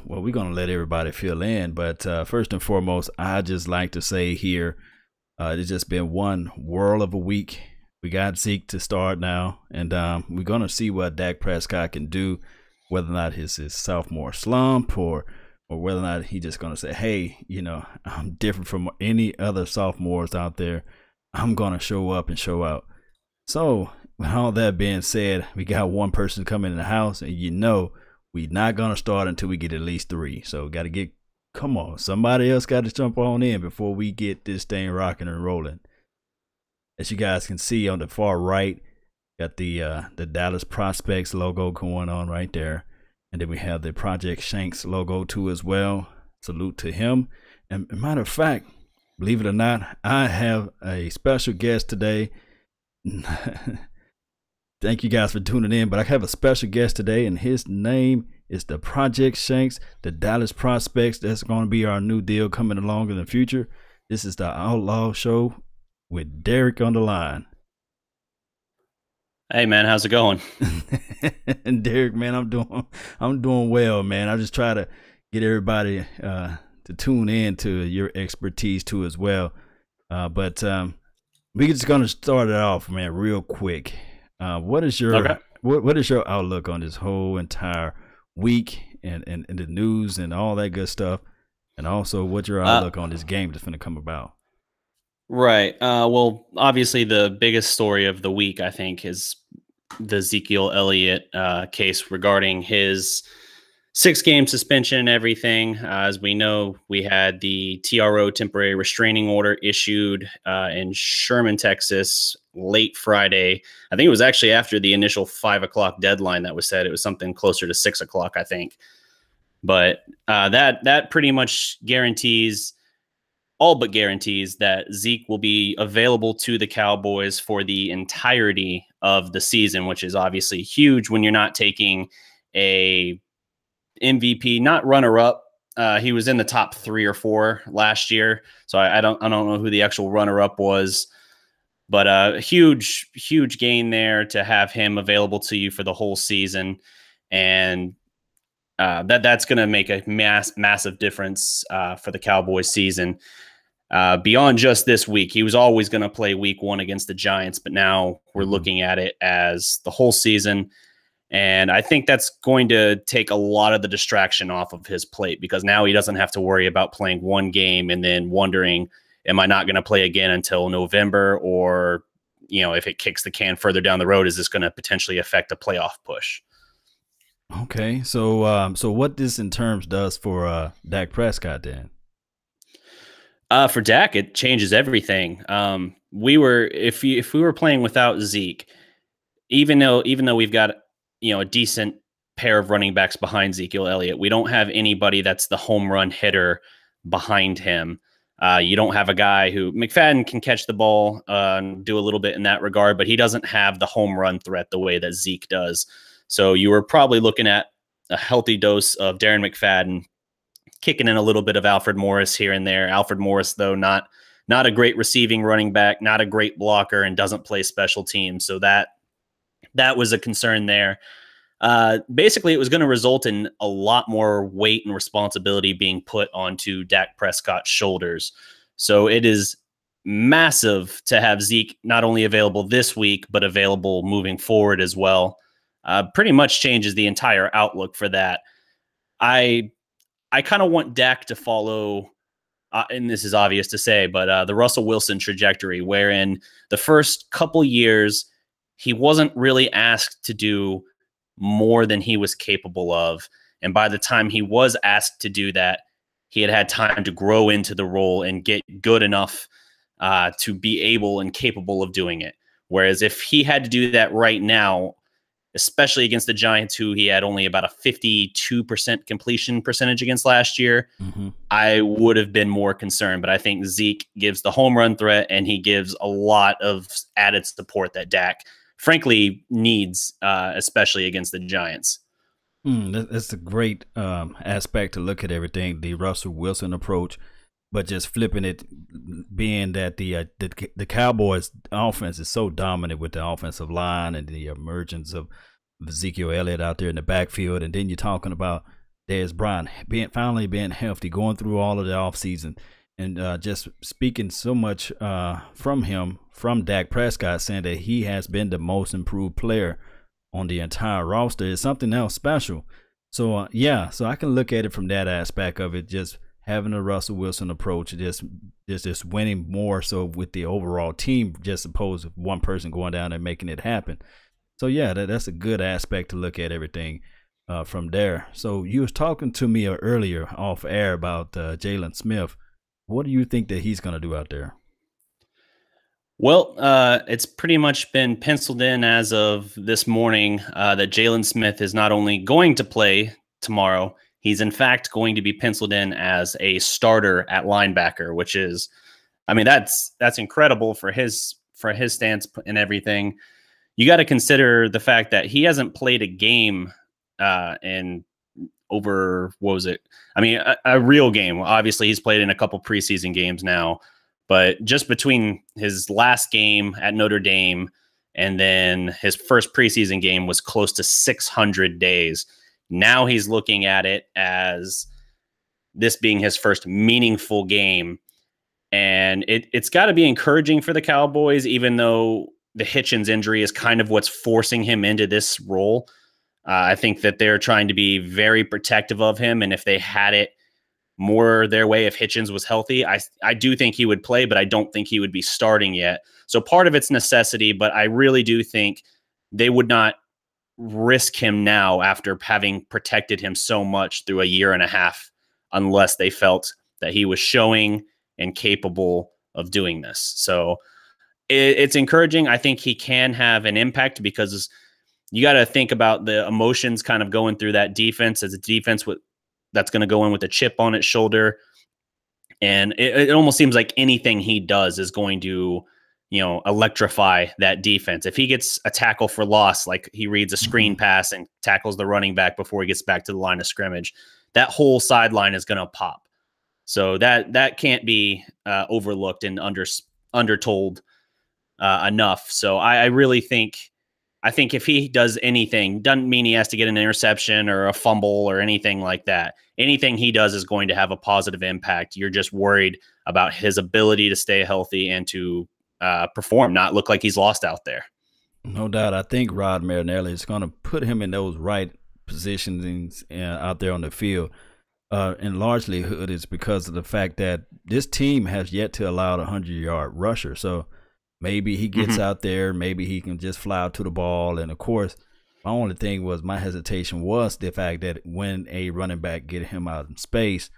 well, we're gonna let everybody fill in, but first and foremost, I just like to say here, it's just been one whirl of a week. We got Zeke to start now, and we're gonna see what Dak Prescott can do, whether or not his sophomore slump or whether or not he just gonna say, hey, you know, I'm different from any other sophomores out there. I'm gonna show up and show out. So with all that being said, we got one person coming in the house, and you know we're not gonna start until we get at least 3. So got to get, come on, somebody else got to jump on in before we get this thing rocking and rolling. As you guys can see on the far right, got the Dallas Prospects logo going on right there, and then we have the Project Shanks logo too as well. Salute to him. And matter of fact, believe it or not, I have a special guest today. Thank you guys for tuning in, but I have a special guest today, and his name is the Project Shanks, the Dallas Prospects. That's going to be our new deal coming along in the future. This is the Outlaw Show with Derek on the line. Hey man, how's it going? And Derek, man, I'm doing well, man. I just try to get everybody to tune in to your expertise too as well. But we're just gonna start it off, man, real quick. What is your what is your outlook on this whole entire week and the news and all that good stuff, and also what's your outlook on this game that's going to come about? Right. Well, obviously the biggest story of the week, I think, is the Ezekiel Elliott case regarding his 6-game suspension and everything. As we know, we had the TRO, temporary restraining order, issued in Sherman, Texas, late Friday. I think it was actually after the initial 5 o'clock deadline that was set. It was something closer to 6 o'clock, I think. But that pretty much guarantees, all but guarantees, that Zeke will be available to the Cowboys for the entirety of the season, which is obviously huge when you're not taking a MVP, not runner-up. He was in the top 3 or 4 last year, so I don't know who the actual runner-up was, but a huge gain there to have him available to you for the whole season, and that's going to make a massive difference for the Cowboys season. Beyond just this week, he was always going to play week 1 against the Giants, but now we're looking at it as the whole season. And I think that's going to take a lot of the distraction off of his plate, because now he doesn't have to worry about playing one game and then wondering, am I not going to play again until November? Or, you know, if it kicks the can further down the road, is this going to potentially affect a playoff push? Okay. So, so what this in terms does for Dak Prescott then? For Dak, it changes everything. If we were playing without Zeke, even though we've got, you know, a decent pair of running backs behind Ezekiel Elliott, we don't have anybody that's the home run hitter behind him. You don't have a guy who, McFadden can catch the ball, do a little bit in that regard, but he doesn't have the home run threat the way that Zeke does. So you were probably looking at a healthy dose of Darren McFadden, kicking in a little bit of Alfred Morris here and there. Alfred Morris, though, not a great receiving running back, not a great blocker, and doesn't play special teams. So that was a concern there. Basically, it was going to result in a lot more weight and responsibility being put onto Dak Prescott's shoulders. So it is massive to have Zeke not only available this week, but available moving forward as well. Pretty much changes the entire outlook for that. I kind of want Dak to follow, and this is obvious to say, but the Russell Wilson trajectory, wherein the first couple years, he wasn't really asked to do more than he was capable of. And by the time he was asked to do that, he had time to grow into the role and get good enough to be able and capable of doing it. Whereas if he had to do that right now, especially against the Giants, who he had only about a 52% completion percentage against last year, I would have been more concerned. But I think Zeke gives the home run threat, and he gives a lot of added support that Dak, frankly, needs, especially against the Giants. That's a great aspect to look at everything, the Russell Wilson approach, but just flipping it, being that the Cowboys offense is so dominant with the offensive line and the emergence of Ezekiel Elliott out there in the backfield, and then you're talking about Dez Bryant finally being healthy, going through all of the offseason, and just speaking so much from Dak Prescott, saying that he has been the most improved player on the entire roster is something else special. So, so I can look at it from that aspect of it, just having a Russell Wilson approach, just winning more so with the overall team, just opposed to one person going down and making it happen. So, yeah, that's a good aspect to look at everything from there. So you was talking to me earlier off air about Jaylon Smith. What do you think that he's going to do out there? Well, it's pretty much been penciled in as of this morning that Jaylon Smith is not only going to play tomorrow, he's in fact going to be penciled in as a starter at linebacker, which is, I mean, that's incredible for his stance and everything. You got to consider the fact that he hasn't played a game in over, what was it? I mean, a real game. Obviously, he's played in a couple preseason games now. But just between his last game at Notre Dame and then his first preseason game was close to 600 days. Now he's looking at it as this being his first meaningful game. And it's got to be encouraging for the Cowboys, even though the Hitchens injury is kind of what's forcing him into this role. I think that they're trying to be very protective of him. And if they had it more their way, if Hitchens was healthy, I do think he would play, but I don't think he would be starting yet. So part of it's necessity, but I really do think they would not risk him now after having protected him so much through a year and a half, unless they felt that he was showing and capable of doing this. So it's encouraging. I think he can have an impact because you got to think about the emotions kind of going through that defense as a defense that's going to go in with a chip on its shoulder. And it almost seems like anything he does is going to, electrify that defense. If he gets a tackle for loss, like he reads a screen pass and tackles the running back before he gets back to the line of scrimmage, that whole sideline is going to pop. So that can't be overlooked and undertold enough. So I really think, if he does anything, doesn't mean he has to get an interception or a fumble or anything like that. Anything he does is going to have a positive impact. You're just worried about his ability to stay healthy and to perform, not look like he's lost out there. No doubt. I think Rod Marinelli is going to put him in those right positions out there on the field. And largely it's because of the fact that this team has yet to allow a 100-yard rusher. So maybe he gets out there, maybe he can just fly out to the ball. And of course, my hesitation was the fact that when a running back get him out in space,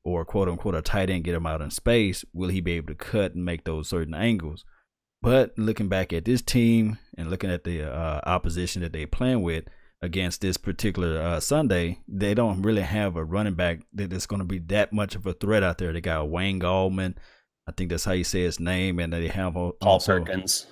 or quote unquote a tight end get him out in space, will he be able to cut and make those certain angles? But looking back at this team and looking at the opposition that they're playing with against this particular Sunday, they don't really have a running back that is going to be that much of a threat out there. They got Wayne Gallman, I think that's how you say his name, and they have Paul Perkins.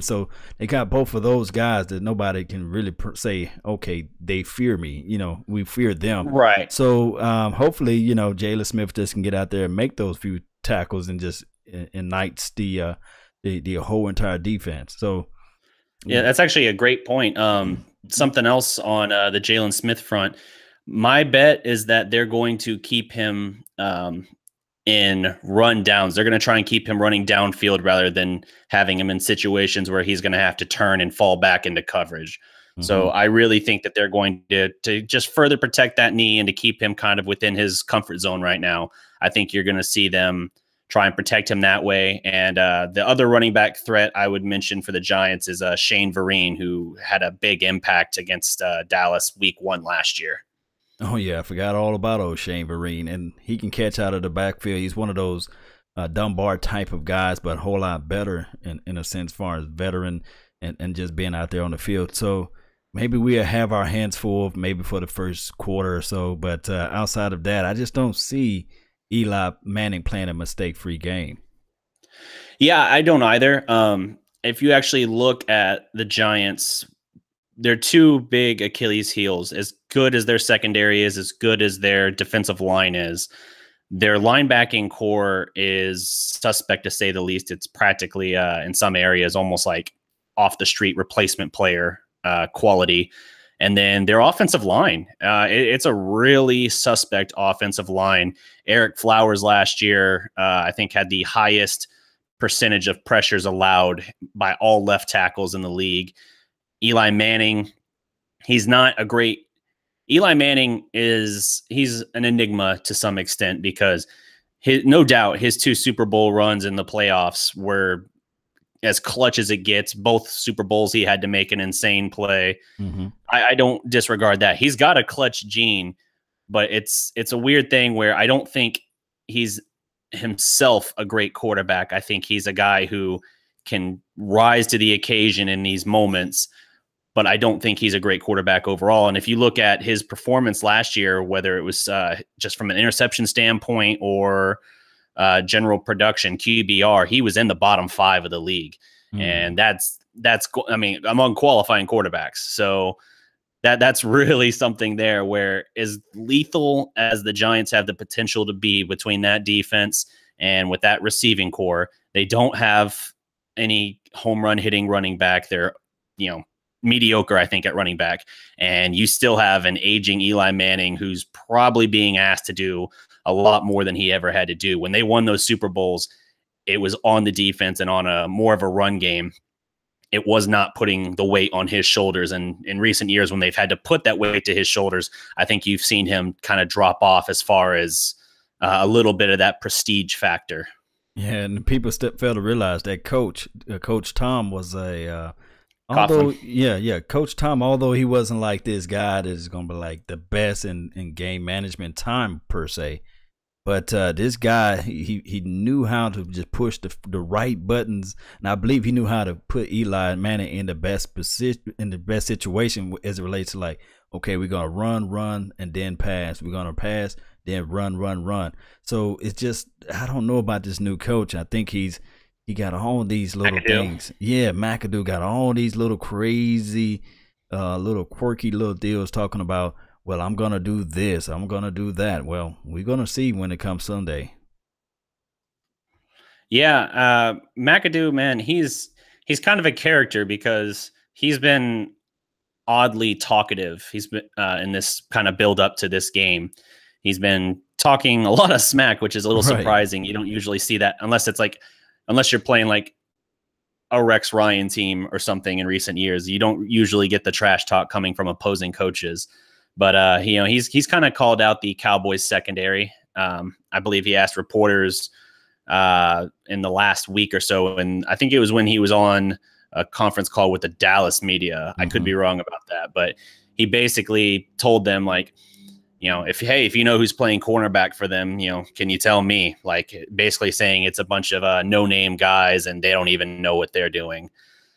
So they got both of those guys that nobody can really say, okay, they fear me. We fear them. Right. So hopefully, Jaylon Smith just can get out there and make those few tackles and just ignites the whole entire defense. So yeah, that's actually a great point. Something else on the Jaylon Smith front. My bet is that they're going to keep him in run downs. They're going to try and keep him running downfield rather than having him in situations where he's going to have to turn and fall back into coverage. So I really think that they're going to just further protect that knee and to keep him kind of within his comfort zone right now. I think you're going to see them try and protect him that way. And the other running back threat I would mention for the Giants is Shane Vereen, who had a big impact against Dallas week 1 last year. Oh, yeah, I forgot all about old Shane Vereen, and he can catch out of the backfield. He's one of those Dunbar type of guys, but a whole lot better in a sense, as far as veteran and just being out there on the field. So maybe we'll have our hands full maybe for the first quarter or so, but outside of that, I just don't see Eli Manning playing a mistake-free game. Yeah, I don't either. If you actually look at the Giants, their two big Achilles heels, as good as their secondary is, as good as their defensive line is, their linebacking core is suspect to say the least. It's practically, in some areas, almost like off the street replacement player quality. And then their offensive line, it's a really suspect offensive line. Eric Flowers last year, I think, had the highest percentage of pressures allowed by all left tackles in the league. Eli Manning, he's not a great. Eli Manning he's an enigma to some extent because no doubt his 2 Super Bowl runs in the playoffs were as clutch as it gets. Both Super Bowls he had to make an insane play. Mm-hmm. I don't disregard that. He's got a clutch gene, but it's a weird thing where I don't think he's himself a great quarterback. I think he's a guy who can rise to the occasion in these moments, but I don't think he's a great quarterback overall. And if you look at his performance last year, whether it was just from an interception standpoint or general production, QBR, he was in the bottom 5 of the league. And that's, I mean, among qualifying quarterbacks. So that's really something there, where as lethal as the Giants have the potential to be between that defense and with that receiving core, they don't have any home run hitting running back. They're, mediocre, I think, at running back. And you still have an aging Eli Manning who's probably being asked to do a lot more than he ever had to do. When they won those Super Bowls, it was on the defense and on a more of a run game. It was not putting the weight on his shoulders. And in recent years, when they've had to put that weight to his shoulders, I think you've seen him kind of drop off as far as a little bit of that prestige factor. Yeah, and people fail to realize that Coach Tom was Coach Tom, although he wasn't like this guy that is going to be like the best in game management time per se, but this guy, he knew how to just push the right buttons, and I believe he knew how to put Eli Manning in the best position, in the best situation as it relates to, like, okay, we're going to run, and then pass. We're going to pass, then run. So it's just, I don't know about this new coach. I think he got all these little things. Yeah, McAdoo got all these little crazy, little quirky little deals talking about, well, I'm going to do this, I'm going to do that. Well, we're going to see when it comes Sunday. Yeah, McAdoo, man, he's kind of a character because he's been oddly talkative. He's been in this kind of build up to this game. He's been talking a lot of smack, which is a little surprising. You don't usually see that unless you're playing like a Rex Ryan team or something in recent years. You don't usually get the trash talk coming from opposing coaches. But he's kind of called out the Cowboys secondary. I believe he asked reporters in the last week or so, and I think it was when he was on a conference call with the Dallas media. I could be wrong about that, but he basically told them, like, if you know who's playing cornerback for them, can you tell me? Like, basically saying it's a bunch of no-name guys and they don't even know what they're doing.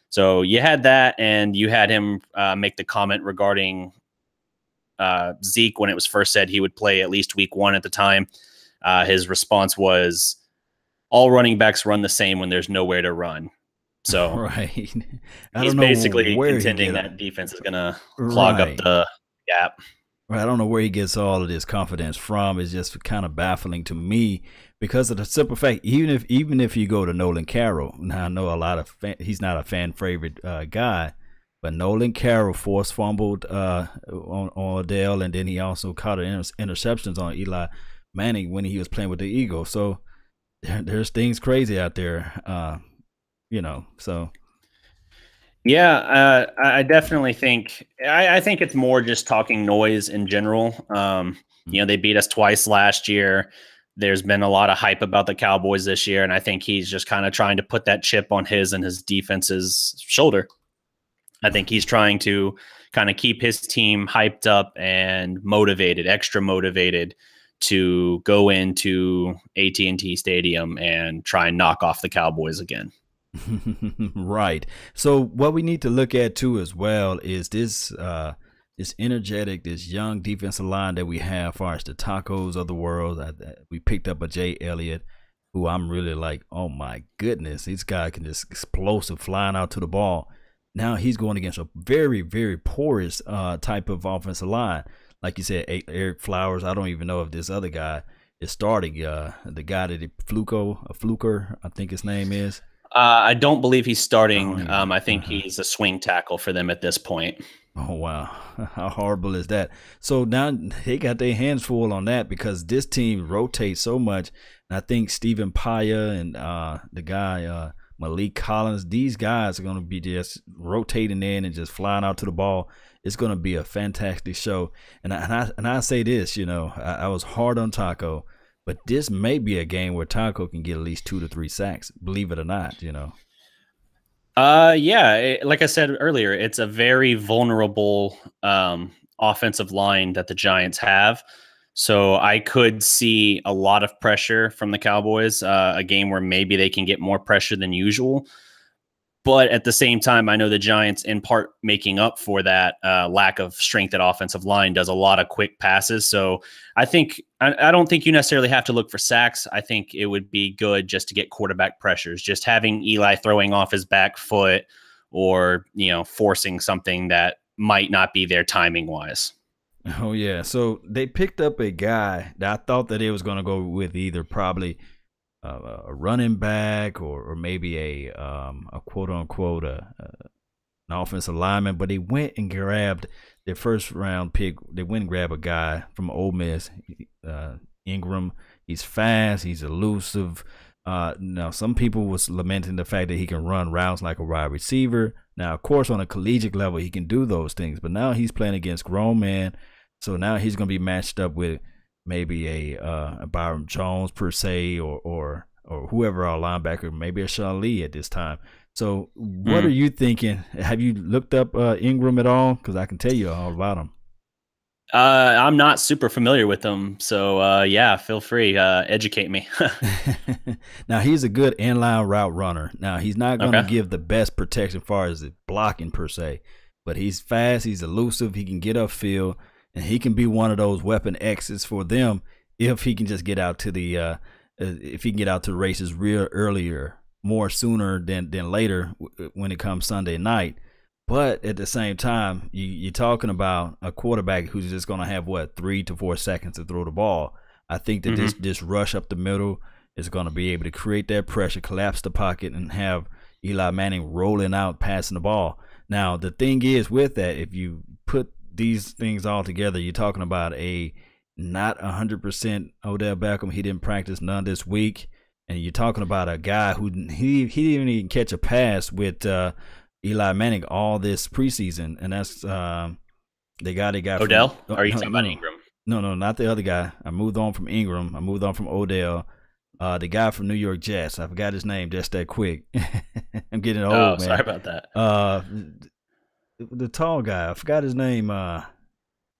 So you had that, and you had him make the comment regarding Zeke when it was first said he would play at least week 1 at the time. His response was, all running backs run the same when there's nowhere to run. So he's basically contending that defense is going to clog up the gap. I don't know where he gets all of this confidence from. It's just kind of baffling to me because of the simple fact, even if you go to Nolan Carroll, now I know he's not a fan favorite guy, but Nolan Carroll forced fumbled on Odell, and then he also caught interceptions on Eli Manning when he was playing with the Eagles. So there's things crazy out there, so. Yeah, I definitely think I think it's more just talking noise in general. They beat us twice last year. There's been a lot of hype about the Cowboys this year, and I think he's just kind of trying to put that chip on his and his defense's shoulder. I think he's trying to kind of keep his team hyped up and motivated, extra motivated to go into AT&T Stadium and try and knock off the Cowboys again. Right. So what we need to look at too as well is this energetic, this young defensive line that we have, as far as the Tacos of the world. We picked up a Jay Elliott, who I'm really like, oh my goodness, this guy can just explosive flying out to the ball. Now he's going against a very, very porous type of offensive line. Like you said, Eric Flowers. I don't even know if this other guy is starting. The guy that Fluker, I think his name is. I don't believe he's starting. I think he's a swing tackle for them at this point. Oh wow, how horrible is that? So now they got their hands full on that because this team rotates so much. And I think Stephen Paya and the guy Malik Collins, these guys are going to be just rotating in and just flying out to the ball. It's going to be a fantastic show. And I say this, I was hard on Taco, but this may be a game where Taco can get at least 2 to 3 sacks. Believe it or not. Yeah, like I said earlier, it's a very vulnerable offensive line that the Giants have. So I could see a lot of pressure from the Cowboys, a game where maybe they can get more pressure than usual. But at the same time, I know the Giants, in part making up for that lack of strength at offensive line, does a lot of quick passes. So I don't think you necessarily have to look for sacks. I think it would be good just to get quarterback pressures, just having Eli throwing off his back foot or, forcing something that might not be there timing wise. Oh yeah. So they picked up a guy that I thought that they was going to go with either probably a running back or maybe a quote unquote an offensive lineman, but they went and grabbed their first round pick. They went and grabbed a guy from Ole Miss, Ingram. He's fast. He's elusive. Now some people was lamenting the fact that he can run routes like a wide receiver. Now, of course, on a collegiate level, he can do those things, but now he's playing against grown men, so now he's going to be matched up with maybe a Byron Jones per se, or whoever our linebacker, maybe a Sean Lee at this time. So what are you thinking? Have you looked up Ingram at all? Because I can tell you all about him. I'm not super familiar with him, so yeah, feel free, educate me. Now he's a good inline route runner. Now he's not going to give the best protection as far as the blocking per se, but he's fast, he's elusive, he can get upfield, and he can be one of those weapon X's for them if he can just get out to the races real earlier, more sooner than later when it comes Sunday night. But at the same time, you're talking about a quarterback who's just going to have 3 to 4 seconds to throw the ball. I think that this rush up the middle is going to be able to create that pressure, collapse the pocket, and have Eli Manning rolling out, passing the ball. Now, the thing is with that, if you put these things all together, you're talking about a not 100% Odell Beckham. He didn't practice none this week. And you're talking about a guy who he didn't even catch a pass with Eli Manning all this preseason, and that's the guy they got. Odell? Are you talking about Ingram? No, not the other guy. I moved on from Ingram. I moved on from Odell. The guy from New York Jets. I forgot his name just that quick. I'm getting old, man. Sorry about that. The tall guy. I forgot his name.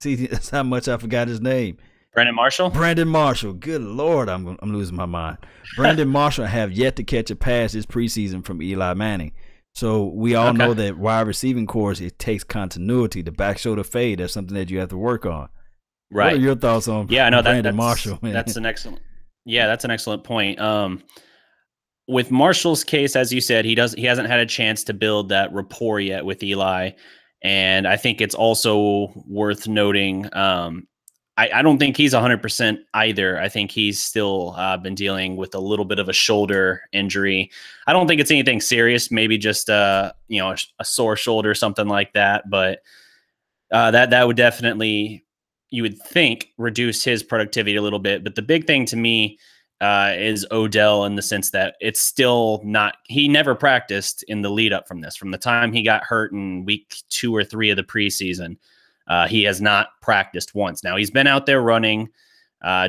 See, that's how much I forgot his name. Brandon Marshall? Brandon Marshall. Good Lord, I'm losing my mind. Brandon Marshall have yet to catch a pass this preseason from Eli Manning. So we all know that wide receiving course, it takes continuity. The back shoulder fade, that's something that you have to work on. Right. What are your thoughts on Brandon Marshall? Man? That's an excellent point. With Marshall's case, as you said, he hasn't had a chance to build that rapport yet with Eli. And I think it's also worth noting, I don't think he's 100% either. I think he's still been dealing with a little bit of a shoulder injury. I don't think it's anything serious, maybe just a sore shoulder, something like that. But that would definitely, you would think, reduce his productivity a little bit. But the big thing to me is Odell, in the sense that it's still not, he never practiced in the lead up from this. From the time he got hurt in week 2 or 3 of the preseason, he has not practiced once. Now he's been out there running,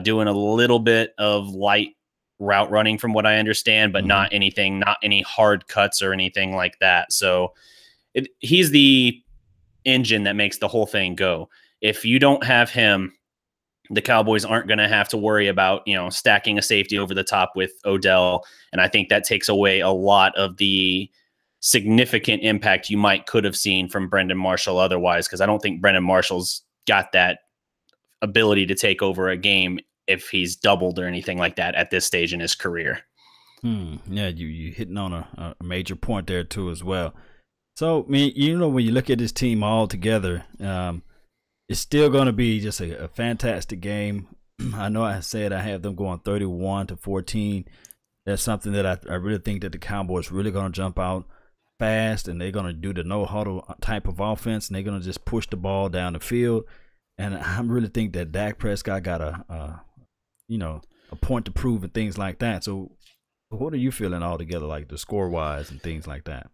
doing a little bit of light route running from what I understand, but not any hard cuts or anything like that. So he's the engine that makes the whole thing go. If you don't have him, the Cowboys aren't going to have to worry about, stacking a safety over the top with Odell. And I think that takes away a lot of the significant impact you could have seen from Brandon Marshall otherwise, because I don't think Brandon Marshall's got that ability to take over a game if he's doubled or anything like that at this stage in his career. Yeah, you hitting on a major point there too as well. So, I mean, when you look at this team all together, it's still going to be just a fantastic game. I know I said I have them going 31-14. That's something that I really think that the Cowboys really going to jump out fast, and they're going to do the no huddle type of offense, and they're going to just push the ball down the field. And I really think that Dak Prescott got a point to prove and things like that. So what are you feeling altogether, like the score wise and things like that?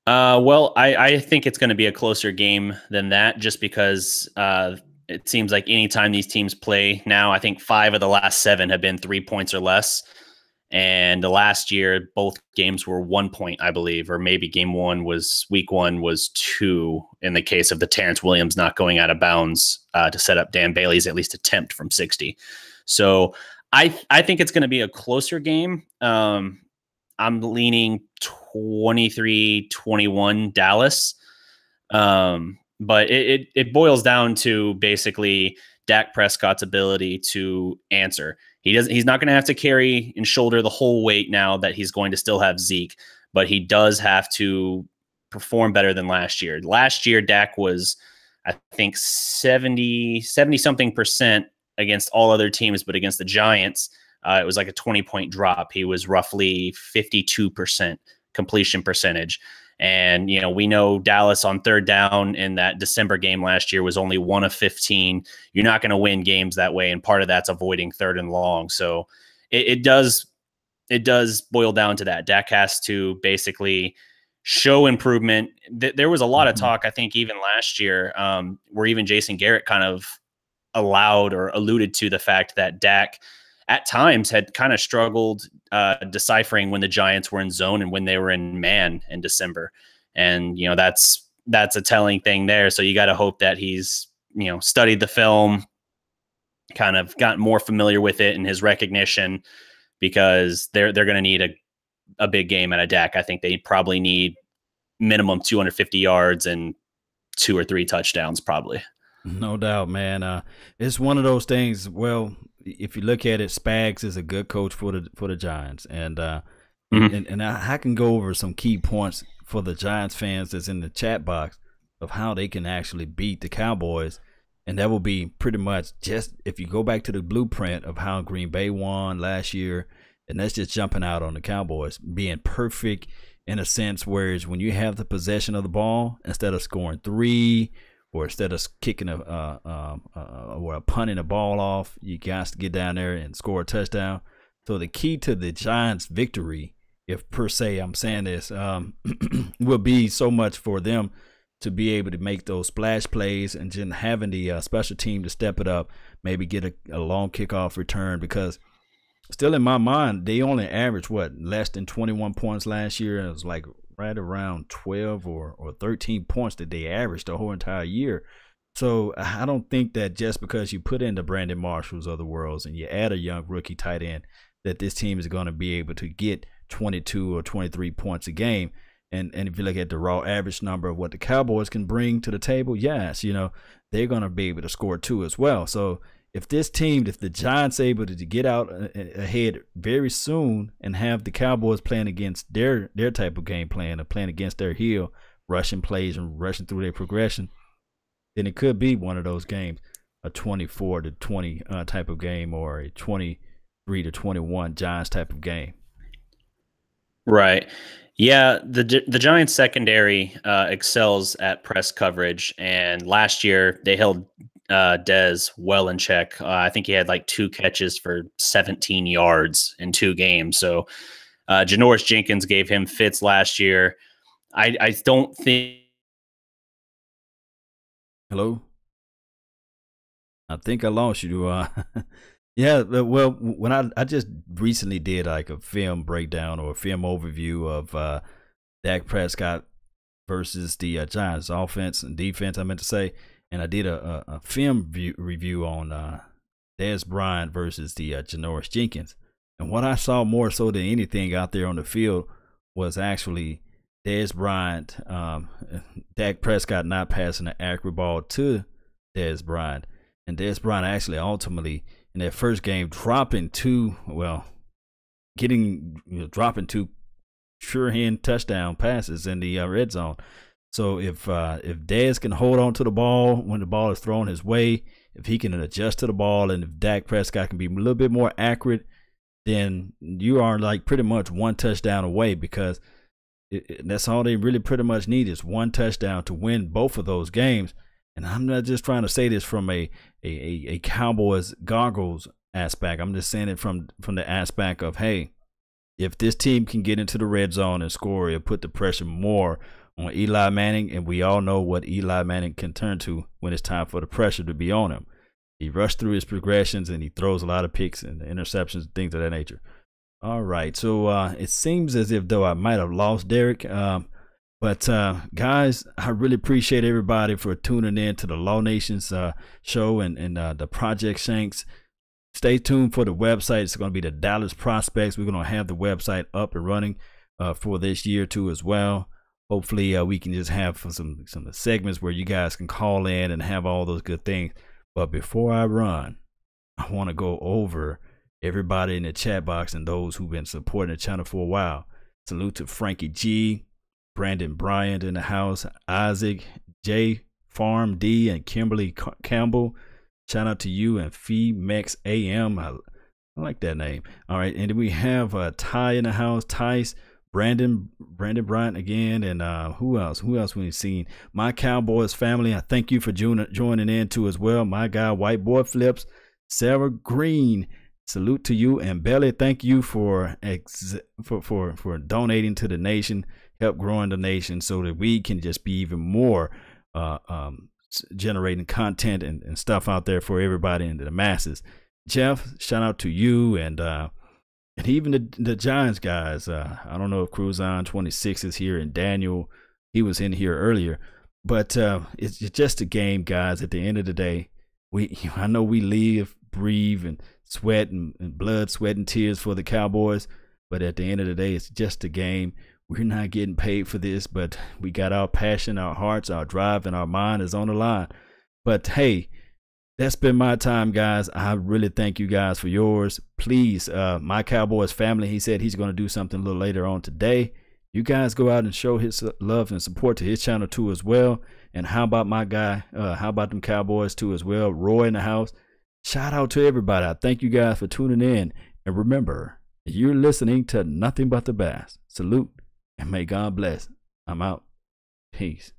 Well, I think it's going to be a closer game than that, just because it seems like anytime these teams play now, I think 5 of the last 7 have been 3 points or less. And the last year, both games were 1 point, I believe, or maybe week one was 2 in the case of the Terrence Williams not going out of bounds to set up Dan Bailey's at least attempt from 60. So I think it's going to be a closer game. I'm leaning 23-21 Dallas. But it boils down to basically Dak Prescott's ability to answer. He's not going to have to carry and shoulder the whole weight now that he's going to still have Zeke, but he does have to perform better than last year. Last year, Dak was, I think, 70 something percent against all other teams, but against the Giants, it was like a 20-point drop. He was roughly 52% completion percentage. And, we know Dallas on third down in that December game last year was only 1 of 15. You're not going to win games that way. And part of that's avoiding third and long. So it does boil down to that. Dak has to basically show improvement. There was a lot of talk, I think, even last year, where even Jason Garrett kind of allowed or alluded to the fact that Dak at times had kind of struggled deciphering when the Giants were in zone and when they were in man in December. And, that's a telling thing there. So you got to hope that he's, studied the film, kind of gotten more familiar with it and his recognition, because they're going to need a big game at a Dak. I think they probably need minimum 250 yards and 2 or 3 touchdowns probably. No doubt, man. It's one of those things. Well, if you look at it, Spags is a good coach for the Giants, and I can go over some key points for the Giants fans that's in the chat box of how they can actually beat the Cowboys, and that will be pretty much just if you go back to the blueprint of how Green Bay won last year, and that's just jumping out on the Cowboys being perfect in a sense, whereas when you have the possession of the ball, instead of scoring 3. Or instead of kicking or punting a ball off, you got to get down there and score a touchdown. So the key to the Giants' victory, if per se I'm saying this, will be so much for them to be able to make those splash plays and just having the special team to step it up, maybe get a long kickoff return, because still in my mind, they only averaged, less than 21 points last year. And it was like right around 12 or 13 points that they averaged the whole entire year. So I don't think that just because you put in the Brandon Marshalls of the worlds and you add a young rookie tight end, that this team is going to be able to get 22 or 23 points a game. And if you look at the raw average number of what the Cowboys can bring to the table, yes, they're going to be able to score 2 as well. So if the Giants are able to get out ahead very soon and have the Cowboys playing against their type of game plan, or playing against their heel, rushing plays and rushing through their progression, then it could be one of those games, a 24-20 type of game, or a 23-21 Giants type of game. Right. Yeah, the Giants secondary excels at press coverage, and last year they held Dez well in check. I think he had like 2 catches for 17 yards in 2 games. So Janoris Jenkins gave him fits last year. I don't think. Hello? I think I lost you. Yeah, well, when I just recently did like a film breakdown or a film overview of Dak Prescott versus the Giants offense and defense, I meant to say. And I did a film review on Dez Bryant versus the Janoris Jenkins. And what I saw more so than anything out there on the field was actually Dez Bryant, Dak Prescott not passing an accurate ball to Dez Bryant. And Dez Bryant actually ultimately in that first game dropping 2 sure-hand touchdown passes in the red zone. So if Dez can hold on to the ball when the ball is thrown his way, if he can adjust to the ball, and if Dak Prescott can be a little bit more accurate, then you are like pretty much 1 touchdown away, because That's all they really pretty much need is one touchdown to win both of those games. And I'm not just trying to say this from a Cowboys goggles aspect. I'm just saying it from the aspect of, hey, if this team can get into the red zone and score, it'll put the pressure more on Eli Manning, and we all know what Eli Manning can turn to when it's time for the pressure to be on him. He rushed through his progressions, and he throws a lot of picks and interceptions and things of that nature. All right, so it seems as if though I might have lost Derek, but guys, I really appreciate everybody for tuning in to the Law Nations show and the Project Shanks. Stay tuned for the website. It's going to be the Dallas Prospects. We're going to have the website up and running for this year too as well. Hopefully we can just have some segments where you guys can call in and have all those good things. But before I run, I want to go over everybody in the chat box and those who've been supporting the channel for a while. Salute to Frankie G, Brandon Bryant in the house, Isaac, J, Farm D, and Kimberly Campbell. Shout out to you and FeeMex AM. I like that name. All right, and then we have Ty in the house, Tice, Brandon Bryant again, and who else we've seen? My Cowboys family, I thank you for joining in too as well. My guy White Boy Flips, Sarah Green, salute to you, and Belly, thank you for donating to the nation, help growing the nation so that we can just be even more generating content and stuff out there for everybody and the masses. Jeff, shout out to you, and even the Giants guys. I don't know if Cruzon 26 is here, and Daniel, he was in here earlier, but it's just a game, guys. At the end of the day, I know we live, breathe, and sweat and blood, sweat, and tears for the Cowboys, but at the end of the day, it's just a game. We're not getting paid for this, but we got our passion, our hearts, our drive, and our mind is on the line. But hey, that's been my time, guys. I really thank you guys for yours. Please, my Cowboys family, he said he's going to do something a little later on today. You guys go out and show his love and support to his channel too as well. And how about my guy? How about them Cowboys too as well? Roy in the house. Shout out to everybody. I thank you guys for tuning in. And remember, you're listening to nothing but the best. Salute. And may God bless. I'm out. Peace.